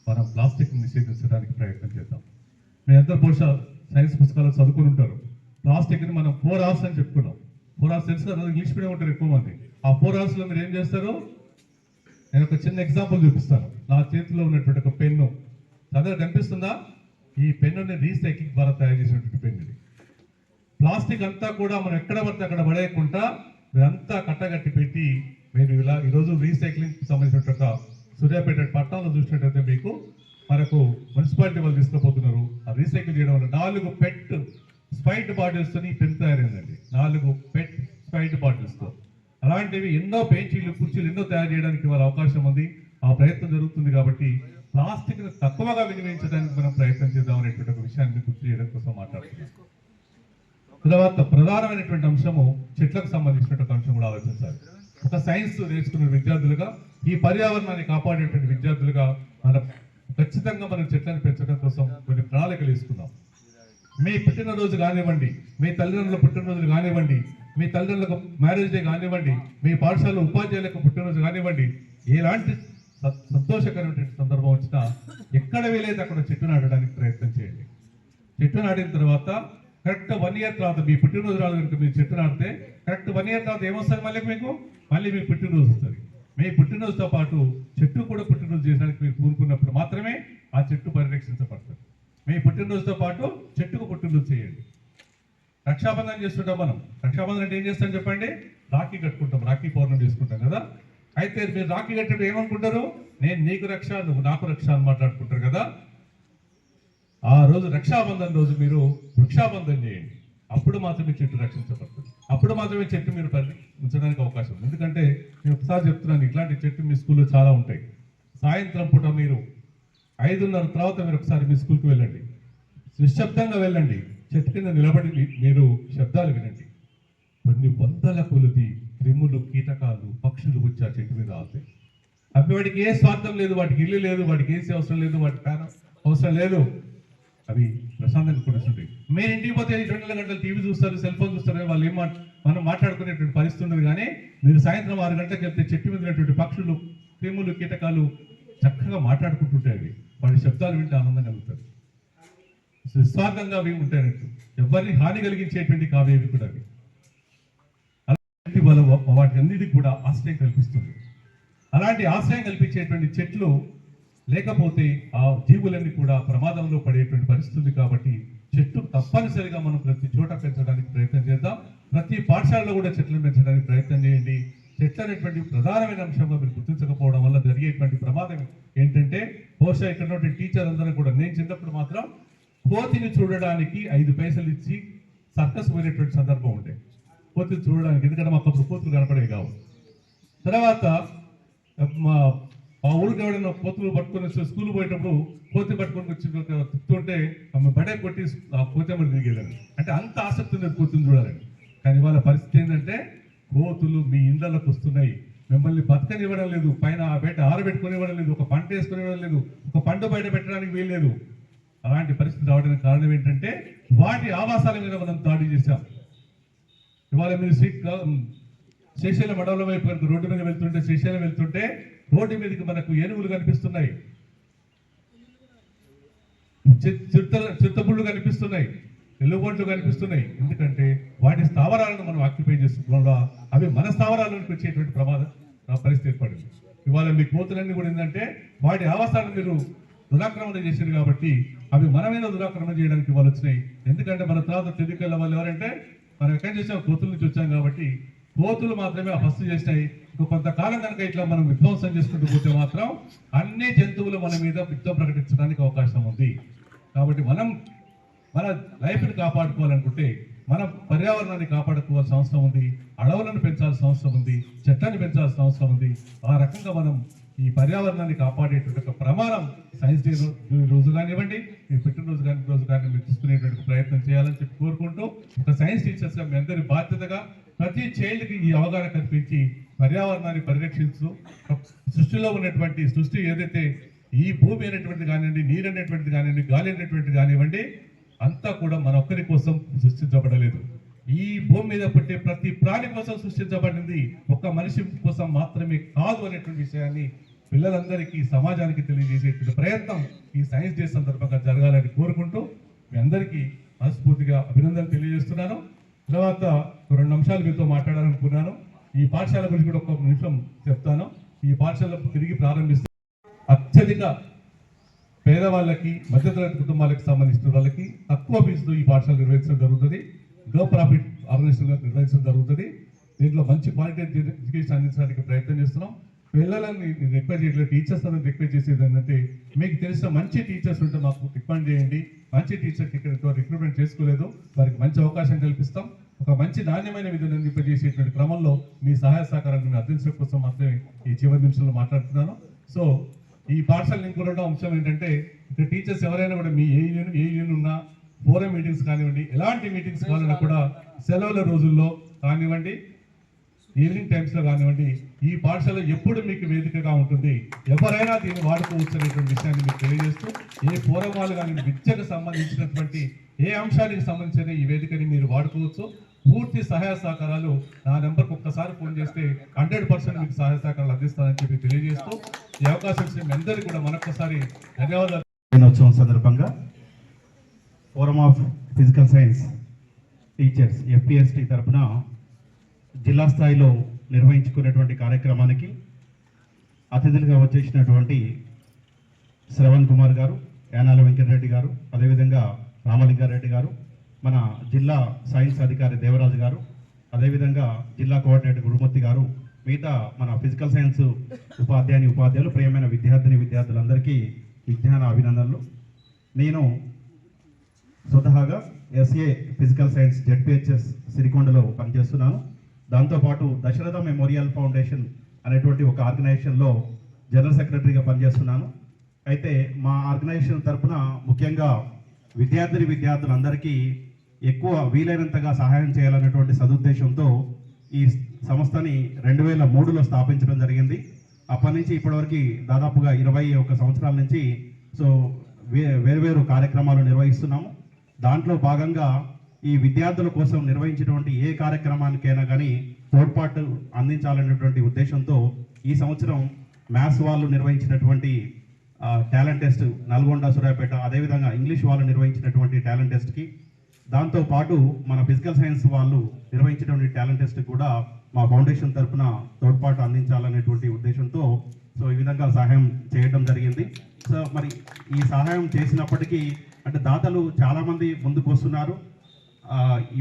మనం ప్లాస్టిక్ నిషేధించడానికి ప్రయత్నం చేద్దాం. మీ అందరూ బహుశా సైన్స్ పుస్తకాలు చదువుకుని ఉంటారు. ప్లాస్టిక్ని మనం 4 R's అని చెప్పుకున్నాం. 4 R's తెలుసు కదా, ఇంగ్లీష్ మీడియం ఉంటారు ఎక్కువ మంది. ఆ 4 R's లో మీరు ఏం చేస్తారు? నేను ఒక చిన్న ఎగ్జాంపుల్ చూపిస్తాను. నా చేతిలో ఉన్నటువంటి ఒక పెన్ను చదువు కనిపిస్తుందా? ఈ పెన్నుని రీసైక్లింగ్ ద్వారా తయారు చేసినటువంటి పెన్ను ఇది. ప్లాస్టిక్ అంతా కూడా మనం ఎక్కడ పడితే అక్కడ పడేయకుండా మీరంతా కట్టగట్టి పెట్టి మీరు ఇలా ఈరోజు రీసైక్లింగ్ సంబంధించిన సూర్యాపేట పట్టణంలో చూసినట్టయితే మీకు మనకు మున్సిపాలిటీ వాళ్ళు తీసుకుపోతున్నారు. ఆ రీసైకిల్ చేయడం వల్ల 4 పెట్ స్పైట్ బాటిల్స్తో ఈ పెన్ తయారైందండి. 4 పెట్ స్పైట్ బాటిల్స్తో అలాంటివి ఎన్నో బెంచీలు కుర్చీలు ఎన్నో తయారు చేయడానికి వాళ్ళ అవకాశం ఉంది. ఆ ప్రయత్నం జరుగుతుంది. కాబట్టి ప్లాస్టిక్ను తక్కువగా వినియోగించడానికి మనం ప్రయత్నం చేద్దాం అనేటువంటి ఒక విషయాన్ని గుర్తు చేయడం కోసం మాట్లాడుతున్నాం. తర్వాత ప్రధానమైనటువంటి అంశము చెట్లకు సంబంధించినటువంటి అంశం కూడా ఆలోచించాలి. ఒక సైన్స్ నేర్చుకున్న విద్యార్థులుగా, ఈ పర్యావరణాన్ని కాపాడేటువంటి విద్యార్థులుగా మనం ఖచ్చితంగా మనం చెట్లను పెంచడం కోసం కొన్ని ప్రణాళికలు వేసుకుందాం. మీ పుట్టినరోజు కానివ్వండి, మీ తల్లిదండ్రుల పుట్టినరోజులు కానివ్వండి, మీ తల్లిదండ్రులకు మ్యారేజ్ డే కానివ్వండి, మీ పాఠశాల ఉపాధ్యాయులకు పుట్టినరోజు కానివ్వండి, ఎలాంటి సంతోషకరమైనటువంటి సందర్భం వచ్చినా ఎక్కడ వీలైతే అక్కడ చెట్టు నాటడానికి ప్రయత్నం చేయండి. చెట్టు నాటిన తర్వాత కరెక్ట్ 1 year తర్వాత మీ పుట్టినరోజు రాదు కనుక మీరు చెట్టు నాటితే కరెక్ట్ 1 year తర్వాత ఏమొస్తుంది? మళ్ళీ మీ పుట్టినరోజు వస్తుంది. మీ పుట్టినరోజుతో పాటు చెట్టు కూడా పుట్టినరోజు చేయడానికి మీరు పూనుకున్నప్పుడు మాత్రమే ఆ చెట్టు పరిరక్షించబడుతుంది. మీ పుట్టినరోజుతో పాటు చెట్టుకు పుట్టినరోజు చేయండి. రక్షాబంధన్ చేస్తుంటాం మనం. రక్షాబంధన్ అంటే ఏం చేస్తాం చెప్పండి? రాఖీ కట్టుకుంటాం, రాఖీ పౌర్ణమి చేసుకుంటాం కదా. అయితే మీరు రాఖీ కట్టేటప్పుడు ఏమనుకుంటారు? నేను నీకు రక్ష, నువ్వు నాకు రక్ష అని మాట్లాడుకుంటారు కదా. ఆ రోజు రక్షాబంధన్ రోజు మీరు వృక్షాబంధన్ చేయండి. అప్పుడు మాత్రమే చెట్టు రక్షించబడుతుంది. అప్పుడు మాత్రమే చెట్టు మీరు ఉంచడానికి అవకాశం ఉంది. ఎందుకంటే నేను ఒకసారి చెప్తున్నాను, ఇట్లాంటి చెట్టు మీ స్కూల్లో చాలా ఉంటాయి. సాయంత్రం పూట మీరు 5:30 తర్వాత మీరు ఒకసారి మీ స్కూల్కి వెళ్ళండి, నిశ్శబ్దంగా వెళ్ళండి, చెట్టు కింద నిలబడి మీరు శబ్దాలు వినండి. కొన్ని వందల కొలది క్రిములు, కీటకాలు, పక్షులు వచ్చి ఆ చెట్టు మీద ఆగుతాయి. అవి వాటికి ఏ స్వార్థం లేదు, వాటికి ఇల్లు లేదు, వాటికి ఏసీ అవసరం లేదు, వాటి ఫ్యాన్ అవసరం లేదు. అవి ప్రశాంతంగా కూర్చుంటాయి. మీరు ఇంటికి పోతే 24 గంటలు టీవీ చూస్తారు, సెల్ ఫోన్ చూస్తారు, వాళ్ళు మనం మాట్లాడుకునేటువంటి పరిస్థితి ఉండదు. కానీ మీరు సాయంత్రం 6 గంటలకు వెళ్తే చెట్టు మీద ఉన్నటువంటి పక్షులు, క్రిములు, కీటకాలు చక్కగా మాట్లాడుకుంటుంటాయి. అవి వాటి శబ్దాలు వింటే ఆనందం కలుగుతారు. నిస్వార్థంగా అవి ఉంటాయన్నట్టు, ఎవరిని హాని కలిగించేటువంటి కావేవి కూడా అవి. అలాంటి వాటి అన్నిటికీ కూడా ఆశ్రయం కల్పిస్తుంది. అలాంటి ఆశ్రయం కల్పించేటువంటి చెట్లు లేకపోతే ఆ జీవులన్నీ కూడా ప్రమాదంలో పడేటువంటి పరిస్థితి. కాబట్టి చెట్టు తప్పనిసరిగా మనం ప్రతి చోట పెంచడానికి ప్రయత్నం చేద్దాం. ప్రతి పాఠశాలలో కూడా చెట్లను పెంచడానికి ప్రయత్నం చేయండి. చెట్లు అనేటువంటి ప్రధానమైన అంశంగా మీరు గుర్తించకపోవడం వల్ల జరిగేటువంటి ప్రమాదం ఏంటంటే, బహుశా ఇక్కడ టీచర్ అందరూ కూడా, నేను చిన్నప్పుడు మాత్రం కోతిని చూడడానికి 5 పైసలు ఇచ్చి సర్కస్ పోయినటువంటి సందర్భం ఉండే, కోతిని చూడడానికి. ఎందుకంటే మాకు అప్పుడు కోతులు కనపడేవి కావు. తర్వాత మా ఊరికి ఎవడైనా కోతులు పట్టుకొని వచ్చి స్కూల్ పోయేటప్పుడు కోతి పట్టుకొని వచ్చి తిప్పుతుంటే ఆమె బడే కొట్టి ఆ కోతమ్మడి దిగేదాన్ని. అంటే అంత ఆసక్తి ఉంది కోతిని చూడాలని. కానీ వాళ్ళ పరిస్థితి ఏంటంటే, కోతులు మీ ఇళ్లలోకి వస్తున్నాయి, మిమ్మల్ని బతకనివ్వడం లేదు, పైన ఆ బయట ఆరబెట్టుకుని ఇవ్వడం లేదు, ఒక పంట వేసుకుని ఇవ్వడం లేదు, ఒక పంట బయట పెట్టడానికి వీల్లేదు. అలాంటి పరిస్థితి రావడానికి కారణం ఏంటంటే, వాటి ఆవాసాల మీద మనం దాడి చేశాం. ఇవాళ మీరు శ్రీశైలం అడవుల వైపు కనుక రోడ్డు మీద వెళ్తుంటే, శ్రీశైలం వెళ్తుంటే రోడ్డు మీదకి మనకు ఏనుగులు కనిపిస్తున్నాయి, చిరుతపుళ్ళు కనిపిస్తున్నాయి, ఎల్లుబొంట్లు కనిపిస్తున్నాయి. ఎందుకంటే వాటి స్థావరాలను మనం ఆక్యుపై చేసుకోవడం వల్ల అవి మన స్థావరాలకు వచ్చేటువంటి పరిస్థితి ఏర్పడింది. ఇవాళ మీ కోతులన్నీ కూడా ఏంటంటే వాటి ఆవాసాలను మీరు దురాక్రమణ చేశారు. కాబట్టి అవి మన మీద దురాక్రమణ చేయడానికి వాళ్ళు వచ్చినాయి. ఎందుకంటే మన తర్వాత తెలియకల వాళ్ళు ఎవరంటే, మనం ఎక్కడి చేసాం, కోతుల నుంచి వచ్చాం. కాబట్టి కోతులు మాత్రమే ఫస్ట్ చేసినాయి. కొంతకాలం కనుక ఇట్లా మనం విధ్వంసం చేసుకుంటూ పోతే మాత్రం అన్ని జంతువులు మన మీద యుద్ధం ప్రకటించడానికి అవకాశం ఉంది. కాబట్టి మనం మన లైఫ్ని కాపాడుకోవాలనుకుంటే మన పర్యావరణాన్ని కాపాడుకోవాల్సిన అవసరం ఉంది, అడవులను పెంచాల్సిన అవసరం ఉంది, చెట్లను పెంచాల్సిన అవసరం ఉంది. ఆ రకంగా మనం ఈ పర్యావరణాన్ని కాపాడేటువంటి ఒక ప్రమాణం సైన్స్ డే రోజు కానివ్వండి, మీ పుట్టినరోజు రోజు కానీ మీరు తీసుకునేటువంటి ప్రయత్నం చేయాలని చెప్పి కోరుకుంటూ, ఒక సైన్స్ టీచర్స్గా మీ అందరి బాధ్యతగా ప్రతి చైల్డ్కి ఈ అవగాహన కల్పించి పర్యావరణాన్ని పరిరక్షిస్తూ సృష్టిలో ఉన్నటువంటి సృష్టి ఏదైతే ఈ భూమి అనేటువంటిది కానివ్వండి, నీరు అనేటువంటిది కానివ్వండి, గాలి అనేటువంటిది కానివ్వండి, అంతా కూడా మన ఒక్కరి కోసం సృష్టించబడలేదు. ఈ భూమి మీద పుట్టే ప్రతి ప్రాణి కోసం సృష్టించబడింది, ఒక్క మనిషి కోసం మాత్రమే కాదు అనేటువంటి విషయాన్ని పిల్లలందరికీ సమాజానికి తెలియజేసేటువంటి ప్రయత్నం ఈ సైన్స్ డే సందర్భంగా జరగాలని కోరుకుంటూ మీ అందరికీ మనస్ఫూర్తిగా అభినందనలు తెలియజేస్తున్నాను. తర్వాత 2 నిమిషాలు మీతో మాట్లాడాలనుకున్నాను. ఈ పాఠశాల గురించి కూడా 1 నిమిషం చెప్తాను. ఈ పాఠశాల తిరిగి ప్రారంభిస్తే అత్యధిక పేదవాళ్ళకి, మధ్యతరగతి కుటుంబాలకు సంబంధించిన వాళ్ళకి తక్కువ ఫీజుతో ఈ పాఠశాల నిర్వహించడం జరుగుతుంది. గో ప్రాఫిట్ ఆర్గనైజేషన్గా నిర్వహించడం జరుగుతుంది. దీంట్లో మంచి క్వాలిటీ ఎడ్యుకేషన్ అందించడానికి ప్రయత్నం చేస్తున్నాం. పిల్లలని రిక్వెస్ట్ చేయట్లేదు, టీచర్స్ అనేది రిక్వెస్ట్ చేసేది ఏంటంటే, మీకు తెలిసిన మంచి టీచర్స్ ఉంటే మాకు రికమెండ్ చేయండి. మంచి టీచర్కి ఇక్కడ రిక్రూట్మెంట్ చేసుకోలేదు, వారికి మంచి అవకాశం కల్పిస్తాం. ఒక మంచి నాణ్యమైన విధులను అందింపజేసేటువంటి క్రమంలో మీ సహాయ సహకారాలను అందించడం కోసం మాత్రమే ఈ చివరి నిమిషంలో మాట్లాడుతున్నాను. సో ఈ పాఠశాల ఇంకొక అంశం ఏంటంటే, ఇక్కడ టీచర్స్ ఎవరైనా కూడా మీ ఏ యూనియన్ ఉన్నా, ఫోరం మీటింగ్స్ కానివ్వండి, ఎలాంటి మీటింగ్స్ కావాలన్నా కూడా సెలవుల రోజుల్లో కానివ్వండి, ఈవినింగ్ టైమ్స్లో కానివ్వండి, ఈ పాఠశాల ఎప్పుడు మీకు వేదికగా ఉంటుంది. ఎవరైనా దీన్ని వాడుకోవచ్చు అనేటువంటి విషయాన్ని మీకు తెలియజేస్తూ, ఏ ఫోరం వాళ్ళు కానీ విద్యకు సంబంధించినటువంటి ఏ అంశానికి సంబంధించిన ఈ వేదికని మీరు వాడుకోవచ్చు. పూర్తి సహాయ సహకారాలు నా నెంబర్కి ఒక్కసారి ఫోన్ చేస్తే 100% మీకు సహాయ సహకారాలు అందిస్తానని చెప్పి తెలియజేస్తూ, ఈ అవకాశం ఇచ్చిన మీ అందరికీ కూడా మరొకసారి ధన్యవాదాలు. దినోత్సవం సందర్భంగా forum of physical science teachers FPST తరఫున జిల్లా స్థాయిలో నిర్వహించుకునేటువంటి కార్యక్రమానికి అతిథులుగా వచ్చేసినటువంటి శ్రవణ్ కుమార్ గారు, యానాల వెంకటరెడ్డి గారు, అదేవిధంగా రామలింగారెడ్డి గారు, మన జిల్లా సైన్స్ అధికారి దేవరాజు గారు, అదేవిధంగా జిల్లా కోఆర్డినేటర్ గురుమూర్తి గారు, మిగతా మన ఫిజికల్ సైన్స్ ఉపాధ్యాయులు, ప్రియమైన విద్యార్థులందరికీ విజ్ఞాన అభినందనలు. నేను స్వతహాగా SA ఫిజికల్ సైన్స్ ZPHS సిరికొండలో పనిచేస్తున్నాను. దాంతోపాటు దశరథ మెమోరియల్ ఫౌండేషన్ అనేటువంటి ఒక ఆర్గనైజేషన్లో జనరల్ సెక్రటరీగా పనిచేస్తున్నాను. అయితే మా ఆర్గనైజేషన్ తరఫున ముఖ్యంగా విద్యార్థులందరికీ ఎక్కువ వీలైనంతగా సహాయం చేయాలనేటువంటి సదుద్దేశంతో ఈ సంస్థని 2003లో స్థాపించడం జరిగింది. అప్పటి నుంచి ఇప్పటివరకు దాదాపుగా 21 సంవత్సరాల నుంచి వేరు కార్యక్రమాలు నిర్వహిస్తున్నాము. దాంట్లో భాగంగా ఈ విద్యార్థుల కోసం నిర్వహించినటువంటి ఏ కార్యక్రమానికైనా కానీ తోడ్పాటు అందించాలనేటువంటి ఉద్దేశంతో ఈ సంవత్సరం మ్యాథ్స్ వాళ్ళు నిర్వహించినటువంటి టాలెంట్ టెస్ట్ నల్గొండ, సూర్యాపేట, అదేవిధంగా ఇంగ్లీష్ వాళ్ళు నిర్వహించినటువంటి టాలెంట్ టెస్ట్కి, దాంతోపాటు మన ఫిజికల్ సైన్స్ వాళ్ళు నిర్వహించినటువంటి టాలెంట్ టెస్ట్ కూడా మా ఫౌండేషన్ తరఫున తోడ్పాటు అందించాలనేటువంటి ఉద్దేశంతో ఈ విధంగా సహాయం చేయడం జరిగింది. మరి ఈ సహాయం చేసినప్పటికీ అంటే దాతలు చాలామంది ముందుకు వస్తున్నారు,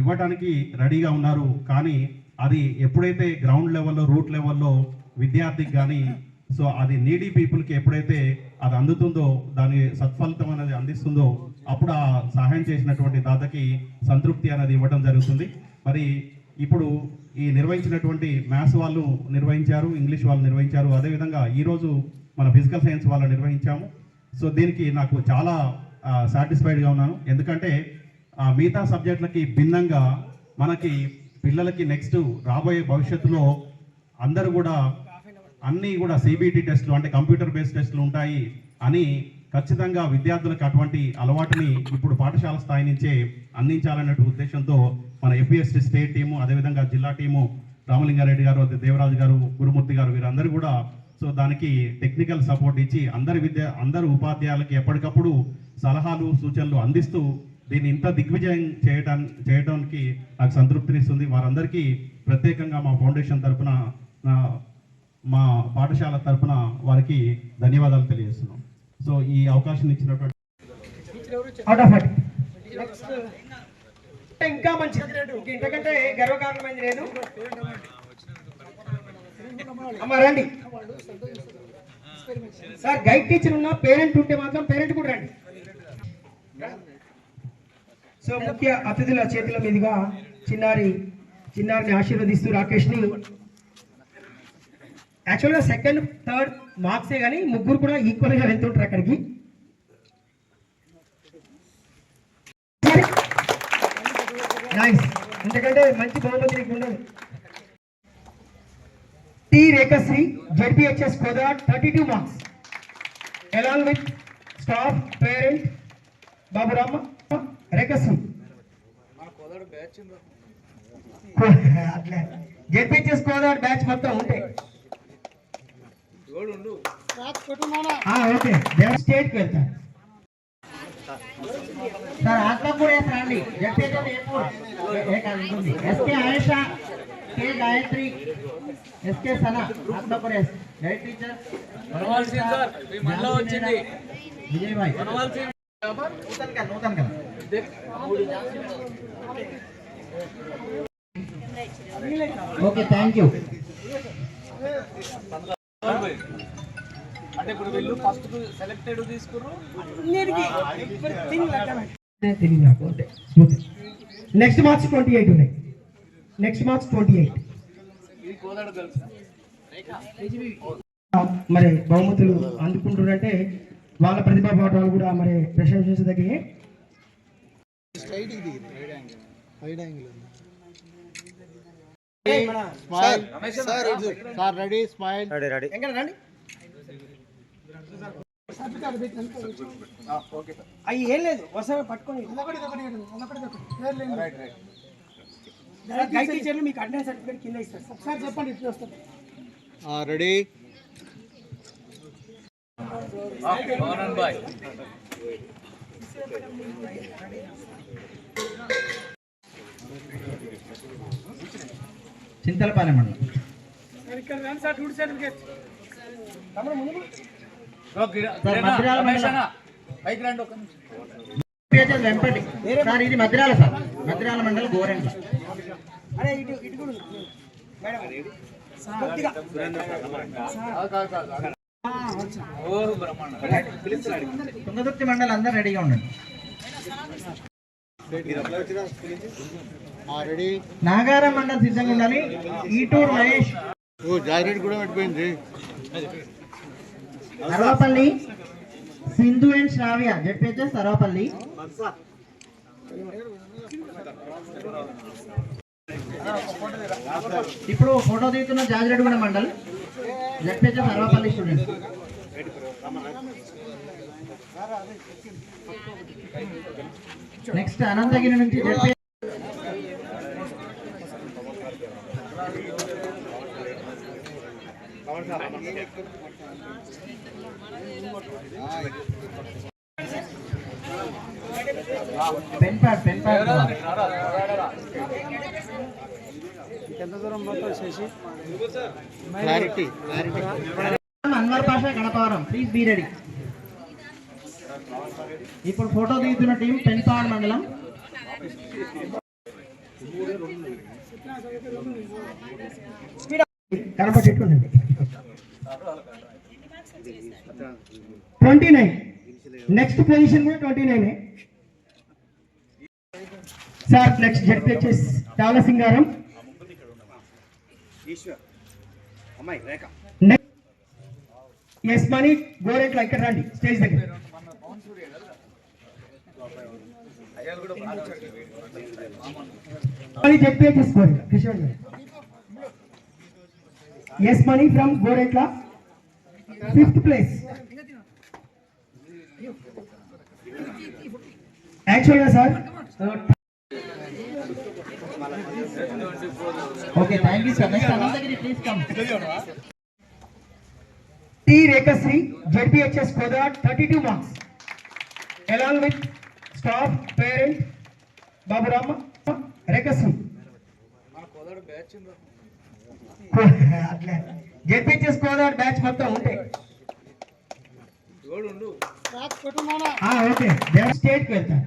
ఇవ్వడానికి రెడీగా ఉన్నారు. కానీ అది ఎప్పుడైతే గ్రౌండ్ లెవెల్లో, రూట్ లెవెల్లో విద్యార్థికి కానీ అది నీడీ పీపుల్కి ఎప్పుడైతే అది అందుతుందో, దాని సత్ఫలితం అనేది అందిస్తుందో, అప్పుడు ఆ సహాయం చేసినటువంటి దాతకి సంతృప్తి అనేది ఇవ్వడం జరుగుతుంది. మరి ఇప్పుడు ఈ నిర్వహించినటువంటి మ్యాథ్స్ వాళ్ళు నిర్వహించారు, ఇంగ్లీష్ వాళ్ళు నిర్వహించారు, అదేవిధంగా ఈరోజు మన ఫిజికల్ సైన్స్ వాళ్ళు నిర్వహించాము. దీనికి నాకు చాలా సాటిస్ఫైడ్గా ఉన్నాను. ఎందుకంటే మిగతా సబ్జెక్టులకి భిన్నంగా మనకి పిల్లలకి నెక్స్ట్ రాబోయే భవిష్యత్తులో అందరూ కూడా అన్నీ కూడా CBT టెస్టులు అంటే కంప్యూటర్ బేస్డ్ టెస్టులు ఉంటాయి అని ఖచ్చితంగా విద్యార్థులకు అటువంటి అలవాటుని ఇప్పుడు పాఠశాల స్థాయి నుంచే అందించాలనే ఉద్దేశంతో మన FPST స్టేట్ టీము, అదేవిధంగా జిల్లా టీము, రామలింగారెడ్డి గారు, దేవరాజు గారు, గురుమూర్తి గారు, వీరందరూ కూడా దానికి టెక్నికల్ సపోర్ట్ ఇచ్చి అందరు ఉపాధ్యాయులకి ఎప్పటికప్పుడు సలహాలు, సూచనలు అందిస్తూ దీన్ని ఇంత దిగ్విజయం చేయడానికి నాకు సంతృప్తినిస్తుంది. వారందరికీ ప్రత్యేకంగా మా ఫౌండేషన్ తరఫున, మా పాఠశాల తరఫున వారికి ధన్యవాదాలు తెలియజేస్తున్నాం. ఈ అవకాశం ఇచ్చినటువంటి ఇంకా మంచి ఇంతకంటే గర్వకారణమైంది లేదు. అమ్మ రండి సార్, గైడ్ టీచర్ ఉన్న పేరెంట్ ఉంటే మాత్రం పేరెంట్ కూడా రండి. ముఖ్య అతిథుల చేతుల మీదుగా చిన్నారిని ఆశీర్వదిస్తూ రాకేష్ని యాక్చువల్గా సెకండ్ థర్డ్ మార్క్సే కానీ ముగ్గురు కూడా ఈక్వల్గా వెళ్తుంటారు అక్కడికి. నైస్, ఎందుకంటే మంచి బహుమతి నీకు ఉండదు. T Rekhashri ZPHS Kodad 32 marks along with staff parent Baburama Rekhashri. అట్లా జెడ్పిహెచ్ఎస్ కోదాడ్ బ్యాచ్ మొత్తం ఉంటే ఓకే స్టేట్కి వెళ్తాను సార్. ఆత్మకూడ రండి. SK Ayesha, K Gayatri, SK Sana, Atmakuda guide teacher Vijay Bhai Nutan కదా. Okay, thank you. అంటే ఇప్పుడు వీళ్ళు ఫస్ట్ సెలెక్టెడ్ తీసుకున్నారు. నెక్స్ట్ మార్క్స్ 28 ఉన్నాయి. Next marks 28. మరి బహుమతులు అందుకుంటున్నారంటే వాళ్ళ ప్రతిభా పాఠాలు కూడా మరి ప్రశంసించదగి. అవి ఏం లేదు, వరుసగా పట్టుకొని గైడ్ టీచర్లు మీకు అటెండెన్స్ సర్టిఫికేట్ కింద ఇస్తారు. ఒకసారి చెప్పండి, ఇట్లా వస్తుంది. రెడీ. చింతలపాలెం మండలం. వెంపటి సార్, ఇది మద్రాల సార్, మద్రాల మండలం గోరెంట్ల. తుంగదుర్తి మండలం అందరూ రెడీగా ఉండండి. నాగారం మండలం సిద్ధంగా ఉండాలి. ఈటూరు మహేష్, జాయిరెడ్ కూడా పడిపోయింది. Sarvapalli Sindhu and Shravya ZPHS Sarvapalli. ఇప్పుడు ఫోటో దిగుతున్న Jajireddyguda mandal ZPHS Sarvapalli students. Next Anantagiri నుంచి Anwar Pasha Ganapavaram, please be ready. ఇప్పుడు ఫోటో దిగుతున్న టీం పెన్పాడ్ మండలం. కనపడేట్టుండండి. 29. నెక్స్ట్ పొజిషన్ కూడా 29. Sir next ZPHS Chalasingaram. S Mani Gorentla ఇక్కడ రండి స్టేజ్ దగ్గర. జెడ్పిహెచ్ఎస్ గోరెంట్ల కిషోర్ గారు. S Mani from Gorentla 5th place. యాక్చువల్గా sir okay, thank you sir. Next Anantagiri please come. T Rekhashri ZPHS Kodad 32 marks along with staff parent Baburama Rekhashri. అట్లా జెడ్పిహెచ్ఎస్ కోదాడ్ బ్యాచ్ మొత్తం ఉంటే ఓకే స్టేట్కి వెళ్తాను.